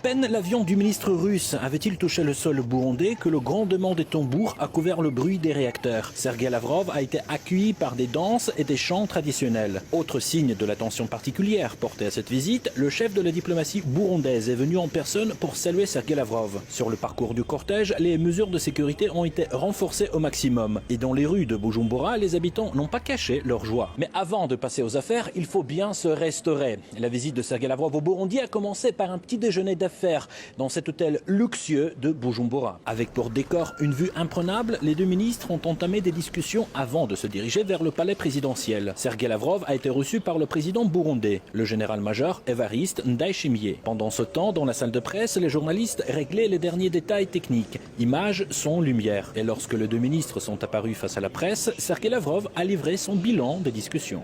peine l'avion du ministre russe avait-il touché le sol burundais que le grondement des tambours a couvert le bruit des réacteurs. Sergei Lavrov a été accueilli par des danses et des chants traditionnels. Autre signe de l'attention particulière portée à cette visite, le chef de la diplomatie burundaise est venu en personne pour saluer Sergei Lavrov. Sur le parcours du cortège, les mesures de sécurité ont été renforcées au maximum. Et dans les rues de Bujumbura, les habitants n'ont pas caché leur joie. Mais avant de passer aux affaires, il faut bien se restaurer. La visite de Sergei Lavrov au Burundi a commencé par un petit déjeuner d'affaires dans cet hôtel luxueux de Bujumbura. Avec pour décor une vue imprenable, les deux ministres ont entamé des discussions avant de se diriger vers le palais présidentiel. Sergei Lavrov a été reçu par le président burundais, le général-major Évariste Ndayishimiye. Pendant ce temps, dans la salle de presse, les journalistes réglaient les derniers détails techniques, images, son, lumière. Et lorsque les deux ministres sont apparus face à la presse, Sergei Lavrov a livré son bilan des discussions.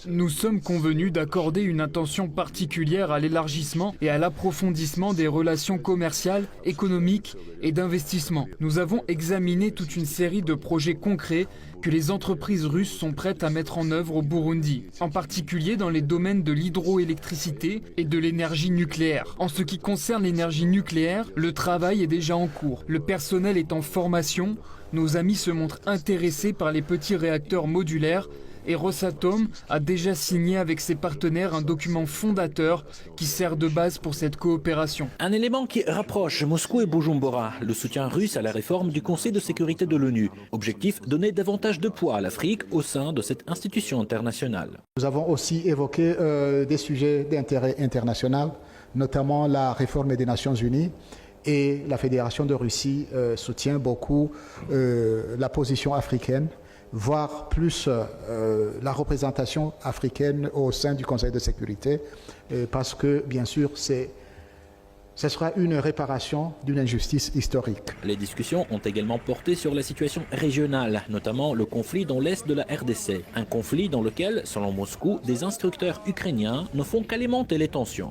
Nous sommes convenus d'accorder une attention particulière à l'élargissement et à l'approfondissement des relations commerciales, économiques et d'investissement. Nous avons examiné toute une série de projets concrets que les entreprises russes sont prêtes à mettre en œuvre au Burundi, en particulier dans les domaines de l'hydroélectricité et de l'énergie nucléaire. En ce qui concerne l'énergie nucléaire, le travail est déjà en cours. Le personnel est en formation. Nos amis se montrent intéressés par les petits réacteurs modulaires et Rosatom a déjà signé avec ses partenaires un document fondateur qui sert de base pour cette coopération. Un élément qui rapproche Moscou et Bujumbura, le soutien russe à la réforme du Conseil de sécurité de l'ONU. Objectif, donner davantage de poids à l'Afrique au sein de cette institution internationale. Nous avons aussi évoqué des sujets d'intérêt international, notamment la réforme des Nations Unies. Et la Fédération de Russie soutient beaucoup la position africaine, voire plus la représentation africaine au sein du Conseil de sécurité, parce que, bien sûr, ce sera une réparation d'une injustice historique. Les discussions ont également porté sur la situation régionale, notamment le conflit dans l'est de la RDC. Un conflit dans lequel, selon Moscou, des instructeurs ukrainiens ne font qu'alimenter les tensions.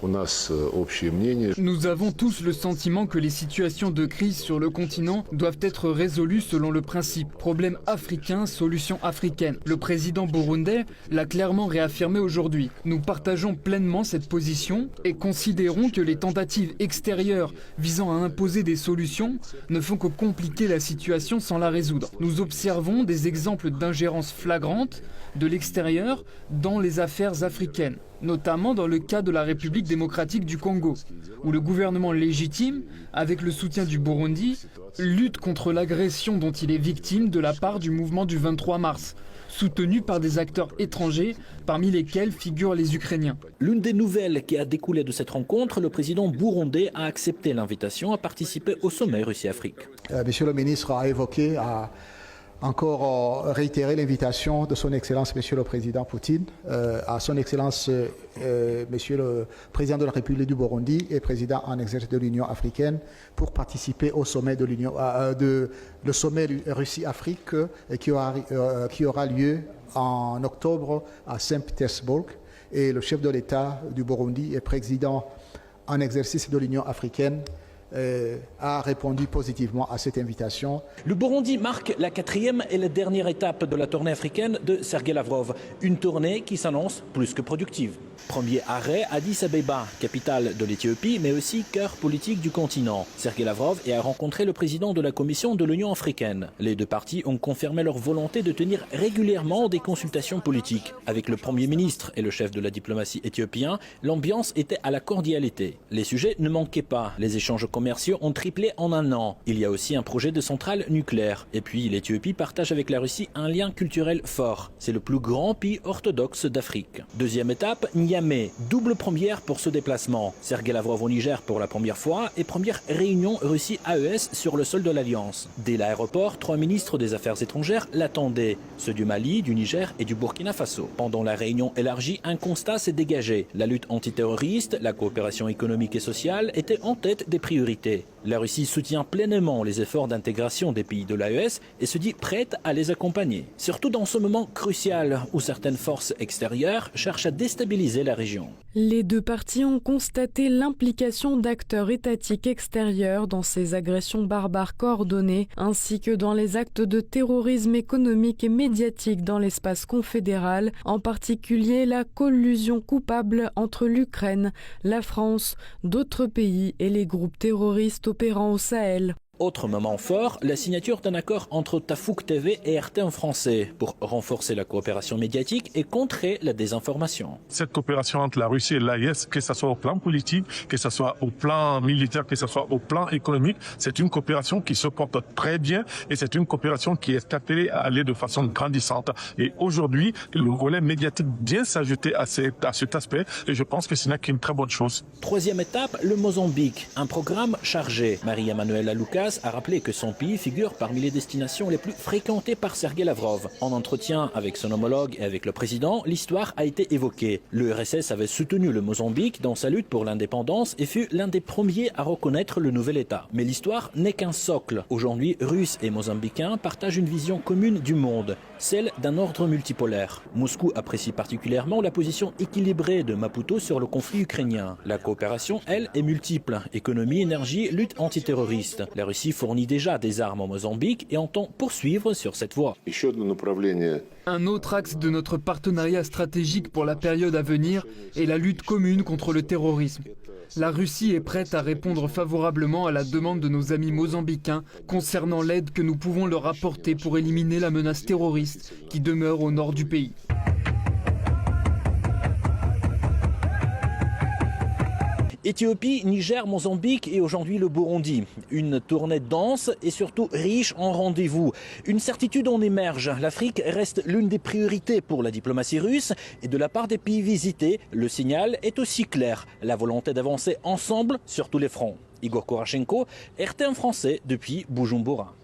Nous avons tous le sentiment que les situations de crise sur le continent doivent être résolues selon le principe problème africain, solution africaine. Le président burundais l'a clairement réaffirmé aujourd'hui. Nous partageons pleinement cette position et considérons que les tentatives extérieures visant à imposer des solutions ne font que compliquer la situation sans la résoudre. Nous observons des exemples d'ingérence flagrante de l'extérieur dans les affaires africaines, notamment dans le cas de la République démocratique du Congo, où le gouvernement légitime, avec le soutien du Burundi, lutte contre l'agression dont il est victime de la part du mouvement du 23 mars, soutenu par des acteurs étrangers, parmi lesquels figurent les Ukrainiens. L'une des nouvelles qui a découlé de cette rencontre, le président burundais a accepté l'invitation à participer au sommet Russie-Afrique. Monsieur le ministre a évoqué, encore réitérer l'invitation de son Excellence Monsieur le Président Poutine à son Excellence Monsieur le Président de la République du Burundi et Président en exercice de l'Union africaine pour participer au sommet de l'Union, le sommet Russie-Afrique qui aura lieu en octobre à Saint-Pétersbourg. Et le chef de l'État du Burundi et président en exercice de l'Union africaine a répondu positivement à cette invitation. Le Burundi marque la 4e et la dernière étape de la tournée africaine de Sergei Lavrov. Une tournée qui s'annonce plus que productive. Premier arrêt, Addis Abeba, capitale de l'Éthiopie, mais aussi cœur politique du continent. Sergei Lavrov a rencontré le président de la Commission de l'Union africaine. Les deux parties ont confirmé leur volonté de tenir régulièrement des consultations politiques. Avec le Premier ministre et le chef de la diplomatie éthiopien, l'ambiance était à la cordialité. Les sujets ne manquaient pas. Les échanges commerciaux ont triplé en un an. Il y a aussi un projet de centrale nucléaire. Et puis l'Éthiopie partage avec la Russie un lien culturel fort. C'est le plus grand pays orthodoxe d'Afrique. Deuxième étape, Niamey. Double première pour ce déplacement. Sergei Lavrov au Niger pour la première fois et première réunion Russie-AES sur le sol de l'Alliance. Dès l'aéroport, 3 ministres des Affaires étrangères l'attendaient. Ceux du Mali, du Niger et du Burkina Faso. Pendant la réunion élargie, un constat s'est dégagé. La lutte antiterroriste, la coopération économique et sociale étaient en tête des priorités. La Russie soutient pleinement les efforts d'intégration des pays de l'AES et se dit prête à les accompagner. Surtout dans ce moment crucial où certaines forces extérieures cherchent à déstabiliser la région. Les deux parties ont constaté l'implication d'acteurs étatiques extérieurs dans ces agressions barbares coordonnées, ainsi que dans les actes de terrorisme économique et médiatique dans l'espace confédéral, en particulier la collusion coupable entre l'Ukraine, la France, d'autres pays et les groupes terroristes opérant au Sahel. Autre moment fort, la signature d'un accord entre Tafouk TV et RT français pour renforcer la coopération médiatique et contrer la désinformation. Cette coopération entre la Russie et l'AES, que ce soit au plan politique, que ce soit au plan militaire, que ce soit au plan économique, c'est une coopération qui se porte très bien et c'est une coopération qui est appelée à aller de façon grandissante. Et aujourd'hui, le volet médiatique vient s'ajouter à cet aspect et je pense que ce n'est qu'une très bonne chose. Troisième étape, le Mozambique, un programme chargé. Marie-Emmanuelle Lucas a rappelé que son pays figure parmi les destinations les plus fréquentées par Sergueï Lavrov. En entretien avec son homologue et avec le président, l'histoire a été évoquée. L'URSS avait soutenu le Mozambique dans sa lutte pour l'indépendance et fut l'un des premiers à reconnaître le nouvel État. Mais l'histoire n'est qu'un socle. Aujourd'hui, Russes et Mozambicains partagent une vision commune du monde, celle d'un ordre multipolaire. Moscou apprécie particulièrement la position équilibrée de Maputo sur le conflit ukrainien. La coopération, elle, est multiple. Économie, énergie, lutte antiterroriste. La Russie fournit déjà des armes au Mozambique et entend poursuivre sur cette voie. Un autre axe de notre partenariat stratégique pour la période à venir est la lutte commune contre le terrorisme. La Russie est prête à répondre favorablement à la demande de nos amis mozambicains concernant l'aide que nous pouvons leur apporter pour éliminer la menace terroriste qui demeure au nord du pays. Éthiopie, Niger, Mozambique et aujourd'hui le Burundi. Une tournée dense et surtout riche en rendez-vous. Une certitude en émerge. L'Afrique reste l'une des priorités pour la diplomatie russe et de la part des pays visités, le signal est aussi clair. La volonté d'avancer ensemble sur tous les fronts. Igor Korachenko, RT1 français depuis Bujumbura.